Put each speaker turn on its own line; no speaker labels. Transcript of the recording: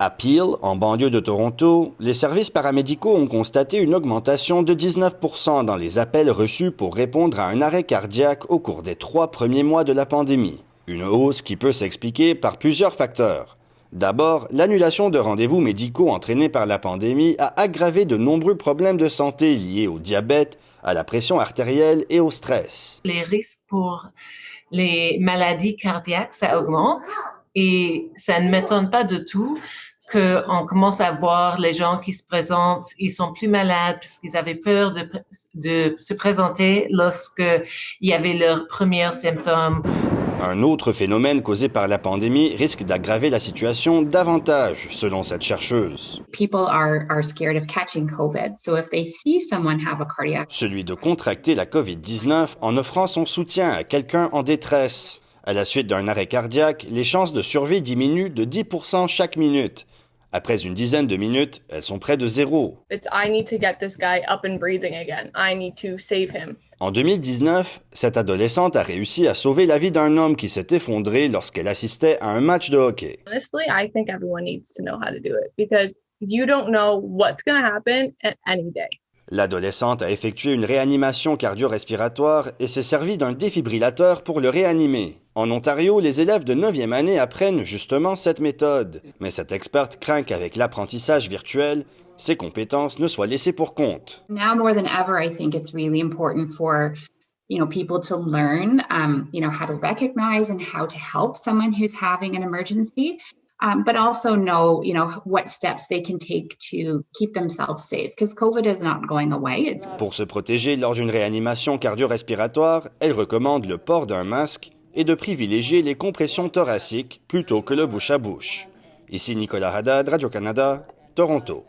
À Peel, en banlieue de Toronto, les services paramédicaux ont constaté une augmentation de 19% dans les appels reçus pour répondre à un arrêt cardiaque au cours des 3 premiers mois de la pandémie. Une hausse qui peut s'expliquer par plusieurs facteurs. D'abord, l'annulation de rendez-vous médicaux entraînée par la pandémie a aggravé de nombreux problèmes de santé liés au diabète, à la pression artérielle et au stress.
Les risques pour les maladies cardiaques, ça augmente et ça ne m'étonne pas du tout qu'on commence à voir les gens qui se présentent, ils sont plus malades puisqu'ils avaient peur de se présenter lorsqu'il y avait leurs premiers symptômes.
Un autre phénomène causé par la pandémie risque d'aggraver la situation davantage, selon cette chercheuse.
People are scared of catching COVID, so if they see someone have a cardiac...
Celui de contracter la COVID-19 en offrant son soutien à quelqu'un en détresse. À la suite d'un arrêt cardiaque, les chances de survie diminuent de 10% chaque minute. Après une dizaine de minutes, elles sont près de zéro.
I need to get this guy up and breathing again. I need to save him.
En 2019, cette adolescente a réussi à sauver la vie d'un homme qui s'est effondré lorsqu'elle assistait à un match de hockey.
Honestly, I think everyone needs to know how to do it because you don't know what's going to happen at any day.
L'adolescente a effectué une réanimation cardio-respiratoire et s'est servie d'un défibrillateur pour le réanimer. En Ontario, les élèves de 9e année apprennent justement cette méthode. Mais cette experte craint qu'avec l'apprentissage virtuel, ses compétences ne soient laissées pour compte.
Now more than ever, I think it's really important for people to learn how to recognize and how to help someone who's having an emergency. But also know, what steps they can take to keep themselves safe, because COVID is not going away.
Pour se protéger lors d'une réanimation cardio-respiratoire, elle recommande le port d'un masque et de privilégier les compressions thoraciques plutôt que le bouche à bouche. Ici Nicolas Haddad, Radio-Canada, Toronto.